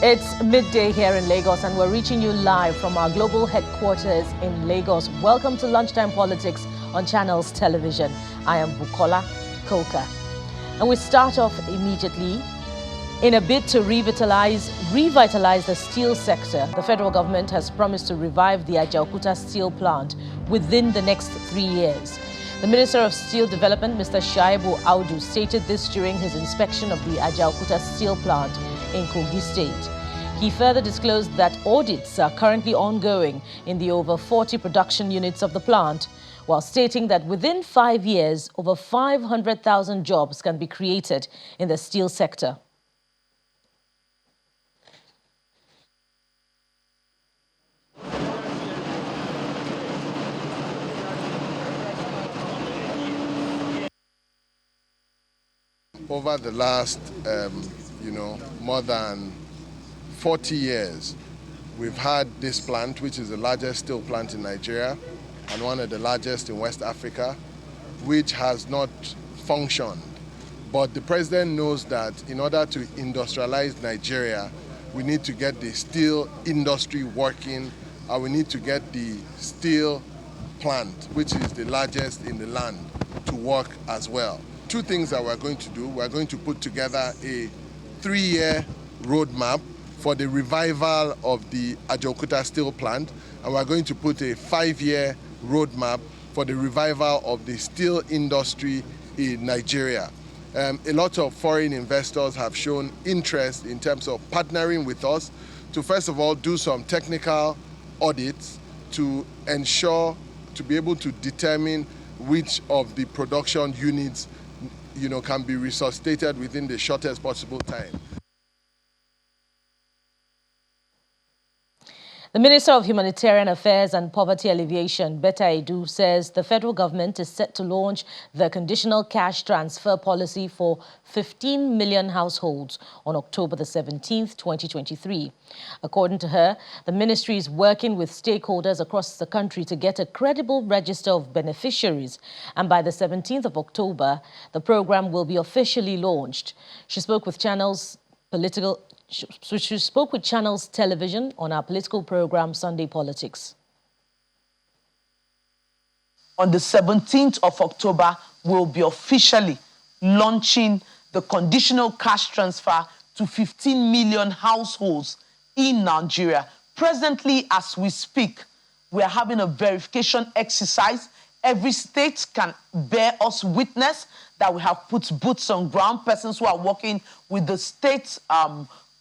It's midday here in Lagos, and we're reaching you live from our global headquarters in Lagos. Welcome to Lunchtime Politics on Channels Television. I am Bukola Koka. And we start off immediately. In a bid to revitalize the steel sector, the federal government has promised to revive the Ajaokuta steel plant within the next 3 years. The Minister of Steel Development, Mr. Shaibu Audu, stated this during his inspection of the Ajaokuta steel plant in Kogi State. He further disclosed that audits are currently ongoing in the over 40 production units of the plant, while stating that within 5 years, over 500,000 jobs can be created in the steel sector. Over the last, more than 40 years, we've had this plant, which is the largest steel plant in Nigeria and one of the largest in West Africa, which has not functioned. But the president knows that in order to industrialize Nigeria, we need to get the steel industry working, and we need to get the steel plant, which is the largest in the land, to work as well. Two things that we're going to do. We're going to put together a 3-year roadmap for the revival of the Ajaokuta steel plant, and we're going to put a 5-year roadmap for the revival of the steel industry in Nigeria. A lot of foreign investors have shown interest in terms of partnering with us to, first of all, do some technical audits to ensure, to be able to determine which of the production units can be resuscitated within the shortest possible time. The Minister of Humanitarian Affairs and Poverty Alleviation, Betta Edu, says the federal government is set to launch the conditional cash transfer policy for 15 million households on October the 17th, 2023. According to her, the ministry is working with stakeholders across the country to get a credible register of beneficiaries, and by the 17th of October, the program will be officially launched. She spoke with Channels Television on our political program, Sunday Politics. On the 17th of October, we'll be officially launching the conditional cash transfer to 15 million households in Nigeria. Presently, as we speak, we are having a verification exercise. Every state can bear us witness that we have put boots on ground, persons who are working with the state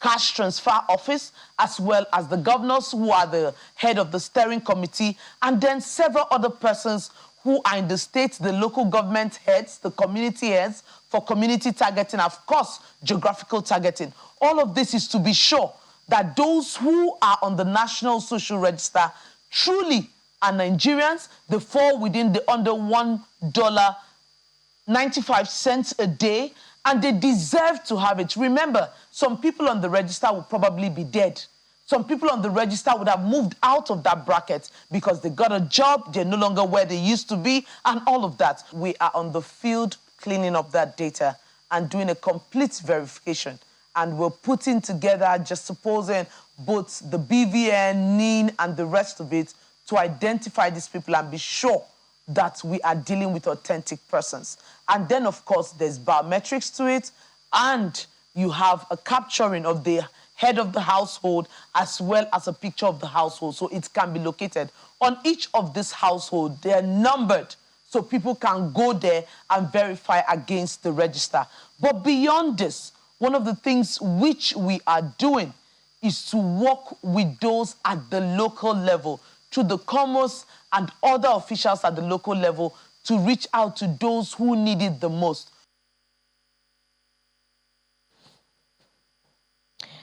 cash transfer office, as well as the governors who are the head of the steering committee, and then several other persons who are in the state, the local government heads, the community heads for community targeting, of course, geographical targeting. All of this is to be sure that those who are on the National Social Register truly are Nigerians. They fall within the under $1.95 a day, and they deserve to have it. Remember, some people on the register will probably be dead. Some people on the register would have moved out of that bracket because they got a job, they're no longer where they used to be, and all of that. We are on the field cleaning up that data and doing a complete verification. And we're putting together, just supposing, both the BVN, NIN, and the rest of it to identify these people and be sure that we are dealing with authentic persons. And then, of course, there's biometrics to it, and you have a capturing of the head of the household as well as a picture of the household, so it can be located. On each of these households, they're numbered, so people can go there and verify against the register. But beyond this, one of the things which we are doing is to work with those at the local level, to the commerce and other officials at the local level, to reach out to those who need it the most.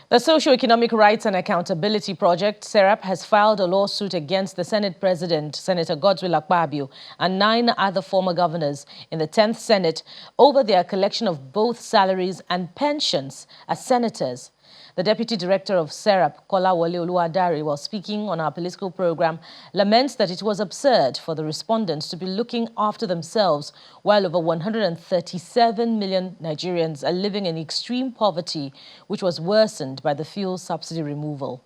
The Socio-Economic Rights and Accountability Project, SERAP, has filed a lawsuit against the Senate President, Senator Godswill Akpabio, and 9 other former governors in the 10th Senate over their collection of both salaries and pensions as senators. The Deputy Director of SERAP, Kolawole Oluwadare, while speaking on our political program, laments that it was absurd for the respondents to be looking after themselves while over 137 million Nigerians are living in extreme poverty, which was worsened by the fuel subsidy removal.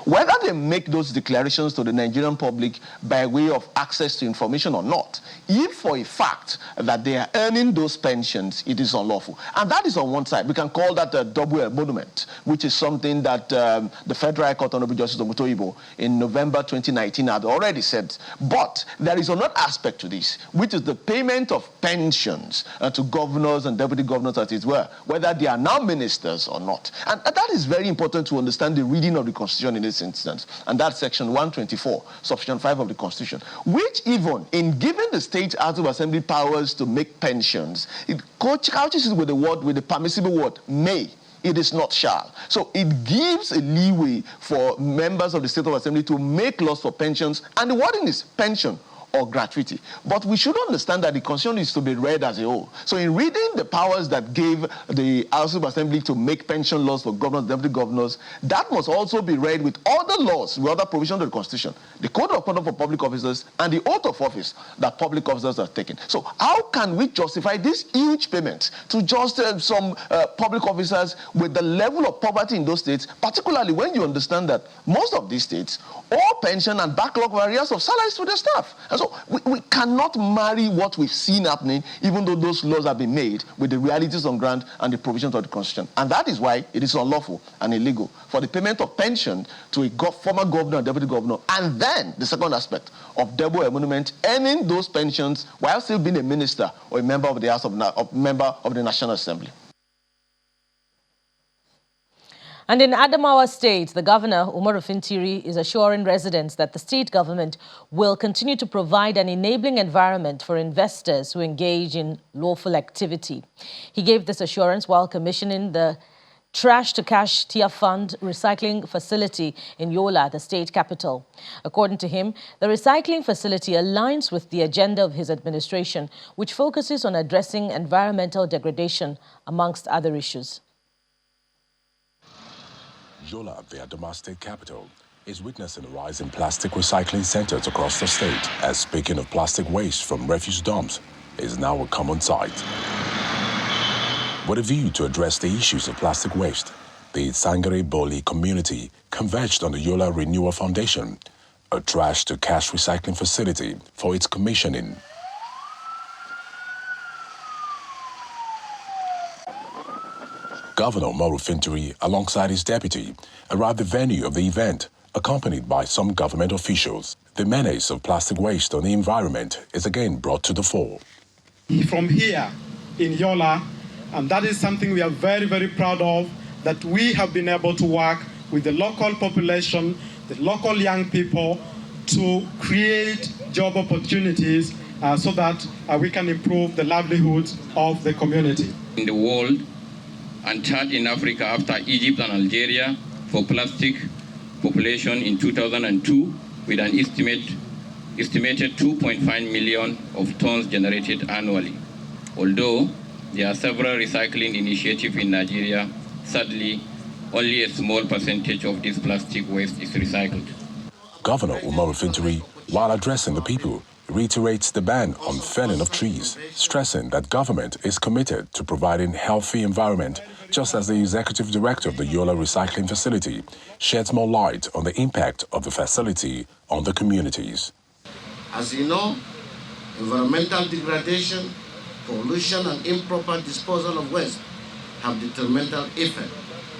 Whether they make those declarations to the Nigerian public by way of access to information or not, if for a fact that they are earning those pensions, it is unlawful. And that is on one side. We can call that a double emolument, which is something that the Federal High Court Honorable Justice Omotoyibo in November 2019 had already said. But there is another aspect to this, which is the payment of pensions to governors and deputy governors, as it were, whether they are now ministers or not. And that is very important to understand the reading of the Constitution in this instance, and that's section 124, subsection 5 of the Constitution, which even in giving the State House of Assembly powers to make pensions, it couches it with the permissible word may. It is not shall. So it gives a leeway for members of the State of Assembly to make laws for pensions, and the wording is pension or gratuity. But we should understand that the Constitution is to be read as a whole. So in reading the powers that gave the House of Assembly to make pension laws for governors, deputy governors, that must also be read with other laws, with other provisions of the Constitution, the Code of Conduct for Public Officers, and the oath of office that public officers are taking. So how can we justify this huge payment to just some public officers with the level of poverty in those states, particularly when you understand that most of these states owe pension and backlog arrears of salaries to their staff? And so we cannot marry what we've seen happening, even though those laws have been made, with the realities on ground and the provisions of the Constitution. And that is why it is unlawful and illegal for the payment of pension to a former governor and deputy governor, and then the second aspect of double emolument, earning those pensions while still being a minister or a member of the House member of the National Assembly. And in Adamawa State, the governor, Umaru Fintiri, is assuring residents that the state government will continue to provide an enabling environment for investors who engage in lawful activity. He gave this assurance while commissioning the Trash to Cash Tier Fund recycling facility in Yola, the state capital. According to him, the recycling facility aligns with the agenda of his administration, which focuses on addressing environmental degradation, amongst other issues. Yola, the Adamawa state capital, is witnessing a rise in plastic recycling centers across the state, as speaking of plastic waste from refuse dumps is now a common sight. With a view to address the issues of plastic waste, the Sangare Boli community converged on the Yola Renewal Foundation, a trash-to-cash recycling facility, for its commissioning. Governor Umaru Fintiri, alongside his deputy, arrived at the venue of the event, accompanied by some government officials. The menace of plastic waste on the environment is again brought to the fore. From here in Yola, and that is something we are very, very proud of, that we have been able to work with the local population, the local young people, to create job opportunities so that we can improve the livelihoods of the community. In the world, and third in Africa after Egypt and Algeria for plastic population in 2002, with an estimated 2.5 million of tons generated annually. Although there are several recycling initiatives in Nigeria, sadly, only a small percentage of this plastic waste is recycled. Governor Umaru Fintiri, while addressing the people, reiterates the ban on felling of trees, stressing that government is committed to providing healthy environment, just as the executive director of the Yola recycling facility sheds more light on the impact of the facility on the communities. As you know, environmental degradation, pollution, and improper disposal of waste have detrimental effect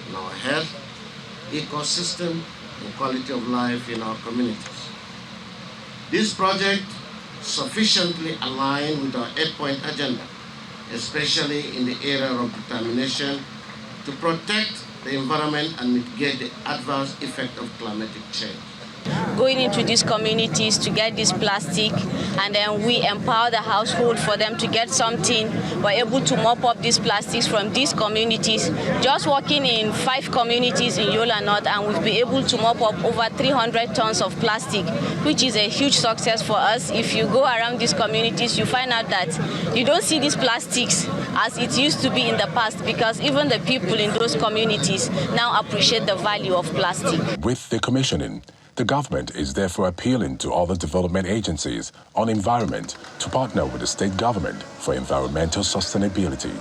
on our health, ecosystem, and quality of life in our communities. This project sufficiently aligned with our 8-point agenda, especially in the area of determination to protect the environment and mitigate the adverse effect of climatic change. going into these communities to get this plastic, and then we empower the household for them to get something. We're able to mop up these plastics from these communities. Just working in 5 communities in Yola North, and we've been able to mop up over 300 tons of plastic, which is a huge success for us. If you go around these communities, you find out that you don't see these plastics as it used to be in the past, because even the people in those communities now appreciate the value of plastic. With the commissioning, the government is therefore appealing to other development agencies on environment to partner with the state government for environmental sustainability.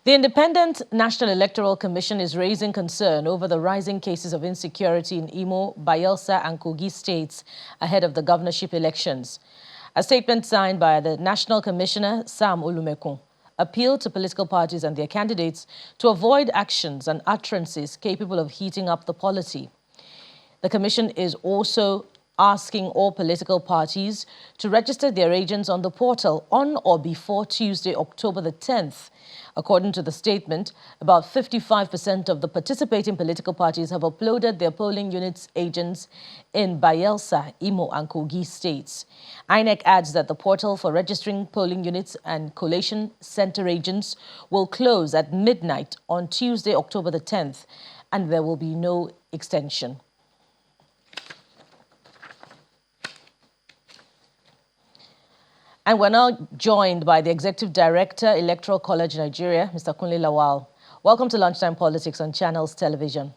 The Independent National Electoral Commission is raising concern over the rising cases of insecurity in Imo, Bayelsa and Kogi states ahead of the governorship elections. A statement signed by the National Commissioner, Sam Olumekun, appealed to political parties and their candidates to avoid actions and utterances capable of heating up the polity. The Commission is also asking all political parties to register their agents on the portal on or before Tuesday, October the 10th. According to the statement, about 55% of the participating political parties have uploaded their polling units agents in Bayelsa, Imo, and Kogi states. INEC adds that the portal for registering polling units and collation center agents will close at midnight on Tuesday, October the 10th, and there will be no extension. And we're now joined by the Executive Director, Electoral College Nigeria, Mr. Kunle Lawal. Welcome to Lunchtime Politics on Channels Television.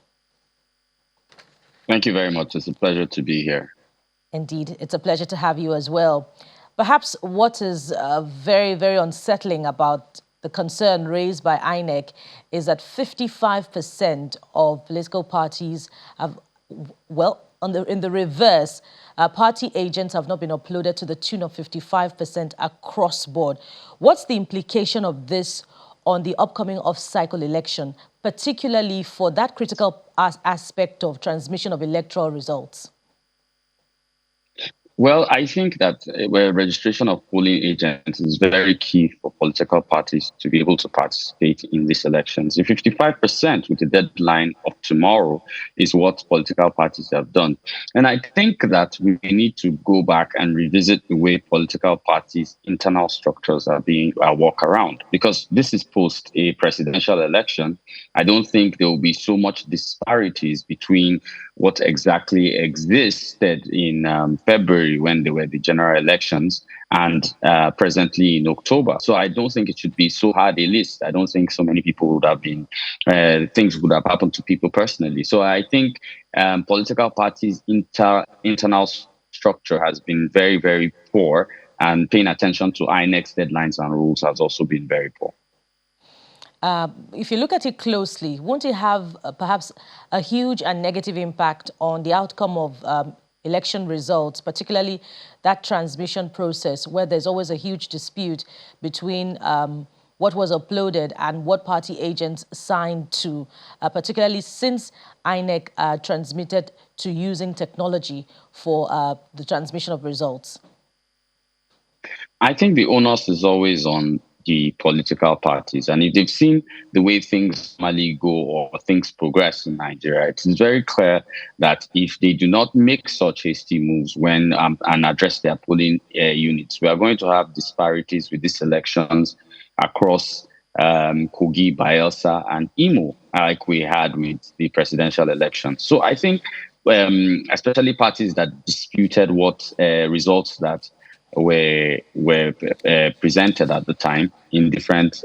Thank you very much. It's a pleasure to be here. Indeed, it's a pleasure to have you as well. Perhaps what is very, very unsettling about the concern raised by INEC is that 55% of political parties have, well, in the reverse, party agents have not been uploaded to the tune of 55% across board. What's the implication of this on the upcoming off-cycle election, particularly for that critical aspect of transmission of electoral results? Well, I think that registration of polling agents is very key for political parties to be able to participate in these elections. The 55% with the deadline of tomorrow is what political parties have done. And I think that we need to go back and revisit the way political parties' internal structures are work around, because this is post a presidential election. I don't think there will be so much disparities between what exactly existed in February when there were the general elections and presently in October. So I don't think it should be so hard a list. I don't think so many people would have been, things would have happened to people personally. So I think political parties' internal structure has been very, very poor, and paying attention to INEC's deadlines and rules has also been very poor. If you look at it closely, won't it have perhaps a huge and negative impact on the outcome of election results, particularly that transmission process where there's always a huge dispute between what was uploaded and what party agents signed to, particularly since INEC transmitted to using technology for the transmission of results? I think the onus is always on the political parties. And if they've seen the way things normally go or things progress in Nigeria, it is very clear that if they do not make such hasty moves when and address their polling units, we are going to have disparities with these elections across Kogi, Bayelsa, and Imo, like we had with the presidential election. So I think especially parties that disputed what results that were presented at the time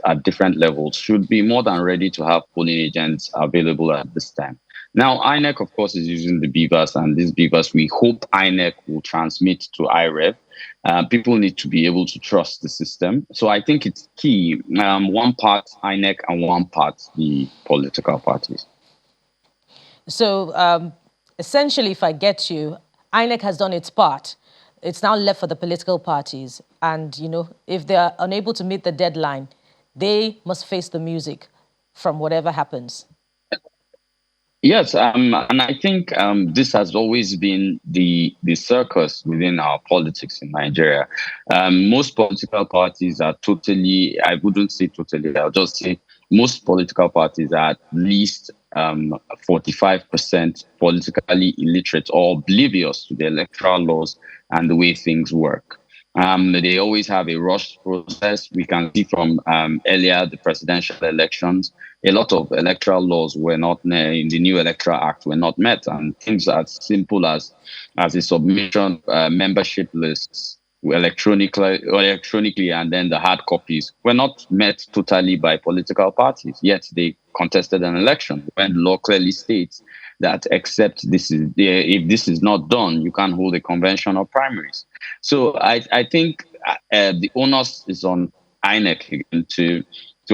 at different levels should be more than ready to have polling agents available at this time. Now, INEC, of course, is using the beavers, and these beavers, we hope INEC will transmit to IREV. People need to be able to trust the system. So I think it's key, one part INEC and one part the political parties. So essentially, if I get you, INEC has done its part. It's now left for the political parties. And, you know, if they're unable to meet the deadline, they must face the music from whatever happens. Yes, and I think this has always been the circus within our politics in Nigeria. Most political parties are totally, I wouldn't say totally, I'll just say most political parties are at least 45% politically illiterate or oblivious to the electoral laws and the way things work. They always have a rushed process. We can see from earlier the presidential elections, a lot of electoral laws were not in the new Electoral Act were not met, and things as simple as the submission membership lists electronically, and then the hard copies were not met totally by political parties. Yet they contested an election when the law clearly states that except if this is not done, you can't hold a convention or primaries. So I think the onus is on INEC again to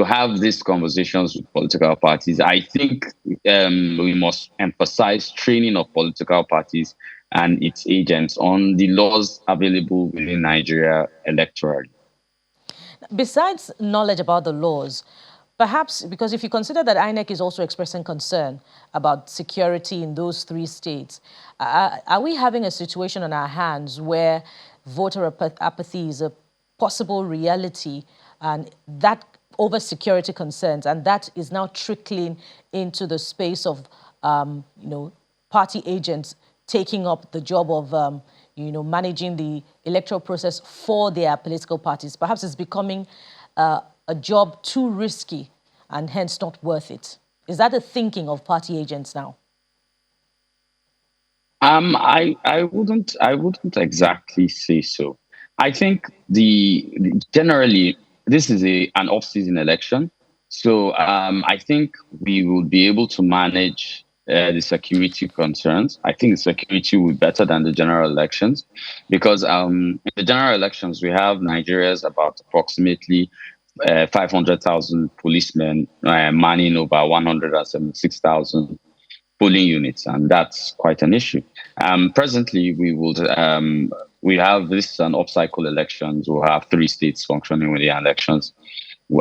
have these conversations with political parties. I think we must emphasize training of political parties and its agents on the laws available within Nigeria electorally. Besides knowledge about the laws, perhaps because if you consider that INEC is also expressing concern about security in those 3 states, are we having a situation on our hands where voter apathy is a possible reality, and that over security concerns, and that is now trickling into the space of, party agents taking up the job of, managing the electoral process for their political parties? Perhaps it's becoming a job too risky and hence not worth it. Is that the thinking of party agents now? I wouldn't exactly say so. I think generally this is an off-season election, so I think we will be able to manage the security concerns. I think the security will be better than the general elections, because in the general elections we have Nigeria's about approximately 500,000 policemen manning over 176,000 polling units, and that's quite an issue. Presently, we have this off-cycle elections. We'll have 3 states functioning with the elections.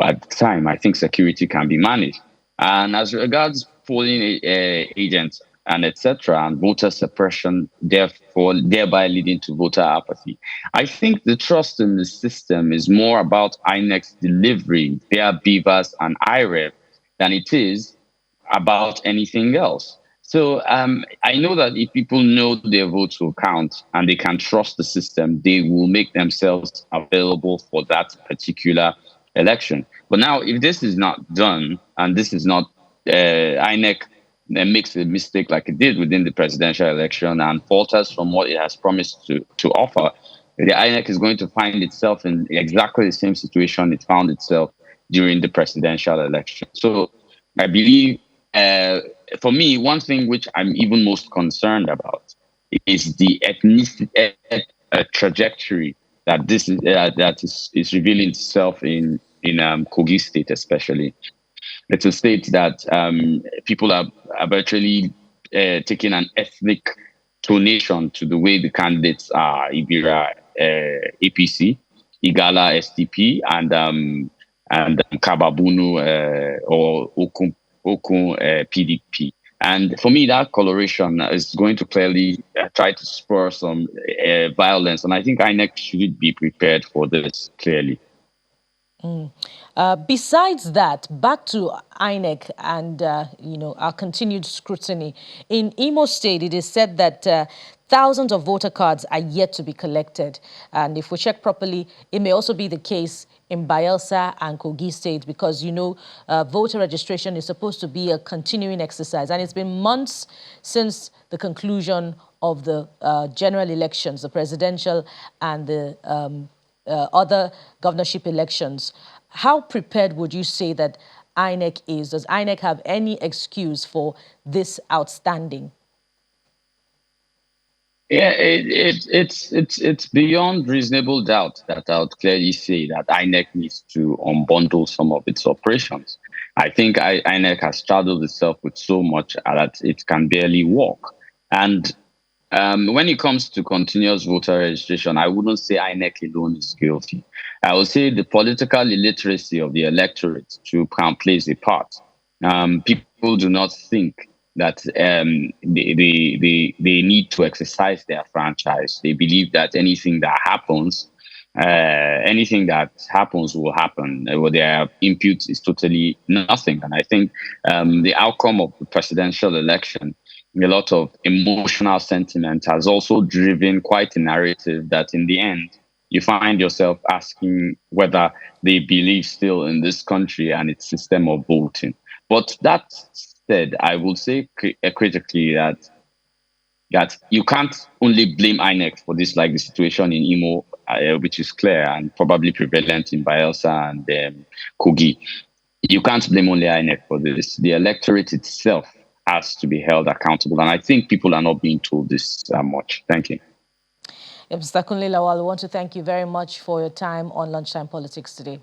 At the time, I think security can be managed. And as regards polling agents and etc., and voter suppression, thereby leading to voter apathy, I think the trust in the system is more about INEC's delivery, their beavers and IREV, than it is about anything else. So I know that if people know their votes will count and they can trust the system, they will make themselves available for that particular election. But now, if this is not done, and this is not INEC makes a mistake like it did within the presidential election and falters from what it has promised to offer, the INEC is going to find itself in exactly the same situation it found itself during the presidential election. So I believe, for me, one thing which I'm even most concerned about is the ethnic trajectory that this is revealing itself in Kogi State, especially. It's a state that people are virtually taking an ethnic tonation to the way the candidates are: Ibira APC, Igala SDP, and Kababunu or Ogun PDP. And for me, that coloration is going to clearly try to spur some violence. And I think INEC should be prepared for this, clearly. Besides that, back to INEC and, our continued scrutiny. In Imo State, it is said that thousands of voter cards are yet to be collected. And if we check properly, it may also be the case in Bayelsa and Kogi State, because, voter registration is supposed to be a continuing exercise. And it's been months since the conclusion of the general elections, the presidential and the other governorship elections. How prepared would you say that INEC is? Does INEC have any excuse for this outstanding? Yeah, it's beyond reasonable doubt that I would clearly say that INEC needs to unbundle some of its operations. I think INEC has straddled itself with so much that it can barely walk. And when it comes to continuous voter registration, I wouldn't say INEC alone is guilty. I would say the political illiteracy of the electorate plays a part. People do not think that they need to exercise their franchise. They believe that anything that happens Anything that happens will happen. Their input is totally nothing. And I think the outcome of the presidential election, a lot of emotional sentiment has also driven quite a narrative that in the end, you find yourself asking whether they believe still in this country and its system of voting. But that said, I would say critically that you can't only blame INEC for this, like the situation in Imo, which is clear and probably prevalent in Bayelsa and Kogi. You can't blame only INEC for this. The electorate itself has to be held accountable. And I think people are not being told this much. Thank you. Mr. Kunle Lawal, I want to thank you very much for your time on Lunchtime Politics today.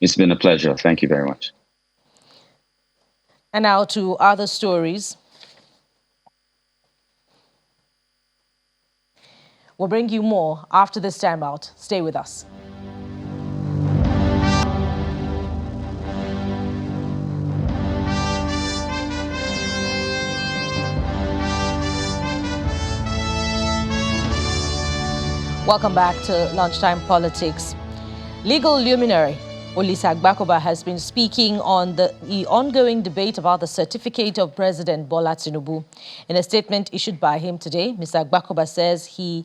It's been a pleasure. Thank you very much. And now to other stories. We'll bring you more after this timeout. Stay with us. Welcome back to Lunchtime Politics. Legal luminary Olisa Ajaokuta has been speaking on the ongoing debate about the certificate of President Bola Tinubu. In a statement issued by him today, Mr. Ajaokuta says he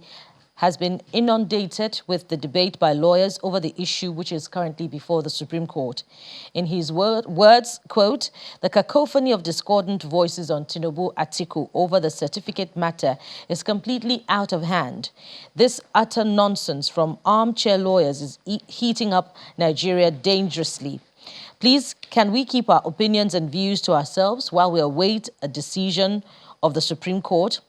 has been inundated with the debate by lawyers over the issue which is currently before the Supreme Court. In his words, quote, the cacophony of discordant voices on Tinubu Atiku over the certificate matter is completely out of hand. This utter nonsense from armchair lawyers is heating up Nigeria dangerously. Please, can we keep our opinions and views to ourselves while we await a decision of the Supreme Court?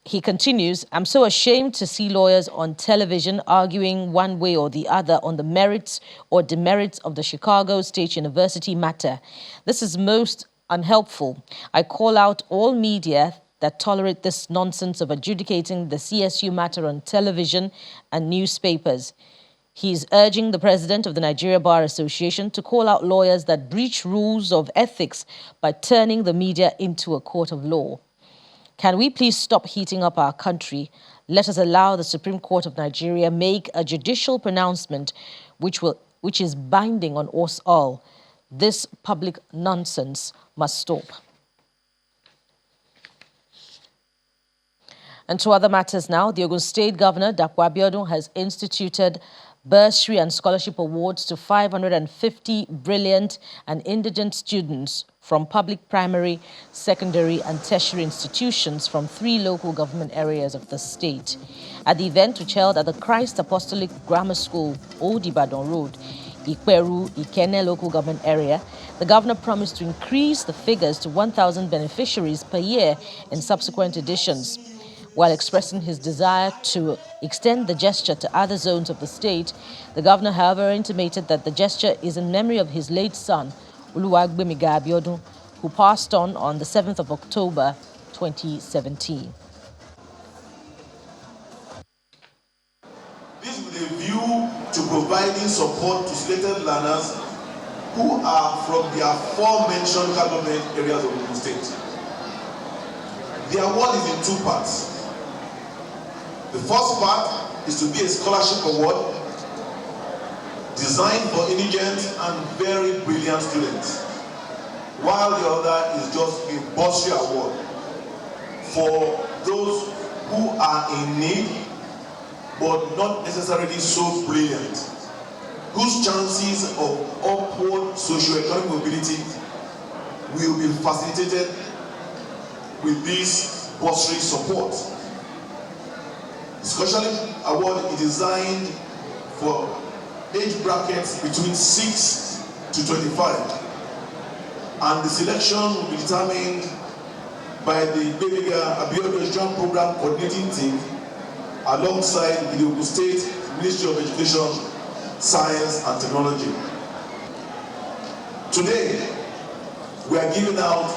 He continues, I'm so ashamed to see lawyers on television arguing one way or the other on the merits or demerits of the Chicago State University matter. This is most unhelpful. I call out all media that tolerate this nonsense of adjudicating the CSU matter on television and newspapers. He is urging the president of the Nigeria Bar Association to call out lawyers that breach rules of ethics by turning the media into a court of law. Can we please stop heating up our country? Let us allow the Supreme Court of Nigeria make a judicial pronouncement which is binding on us all. This public nonsense must stop. And to other matters now, the Ogun State Governor, Dapo Abiodun, has instituted bursary and scholarship awards to 550 brilliant and indigent students from public primary, secondary and tertiary institutions from 3 local government areas of the state. At the event, which held at the Christ Apostolic Grammar School, Old Ibadan Road, Ikperu, Ikene local government area, the governor promised to increase the figures to 1,000 beneficiaries per year in subsequent editions. While expressing his desire to extend the gesture to other zones of the state, the governor, however, intimated that the gesture is in memory of his late son, Oluwagbemiga Abiodun, who passed on the 7th of October, 2017. This with a view to providing support to selected learners who are from the aforementioned government areas of the state. The award is in 2 parts. The first part is to be a scholarship award designed for indigent and very brilliant students, while the other is just a bursary award for those who are in need but not necessarily so brilliant, whose chances of upward socioeconomic mobility will be facilitated with this bursary support. The scholarship award is designed for age brackets between 6 to 25, and the selection will be determined by the Gbemiga Abiodun Joint Program Coordinating Team alongside the Ogun State Ministry of Education, Science and Technology. Today, we are giving out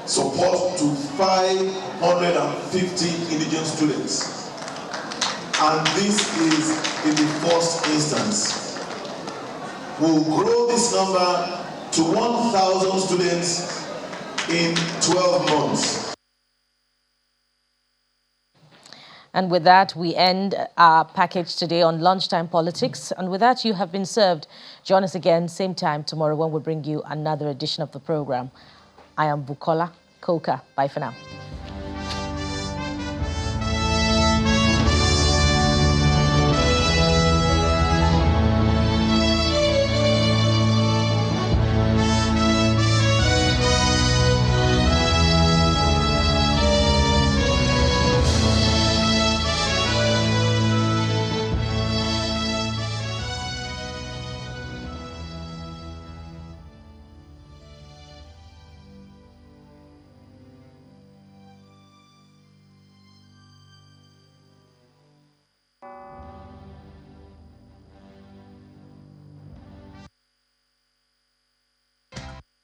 support to 550 indigent students, and this is in the first instance. We'll grow this number to 1,000 students in 12 months. And with that, we end our package today on Lunchtime Politics. And with that, you have been served. Join us again, same time tomorrow when we bring you another edition of the program. I am Bukola Koka. Bye for now.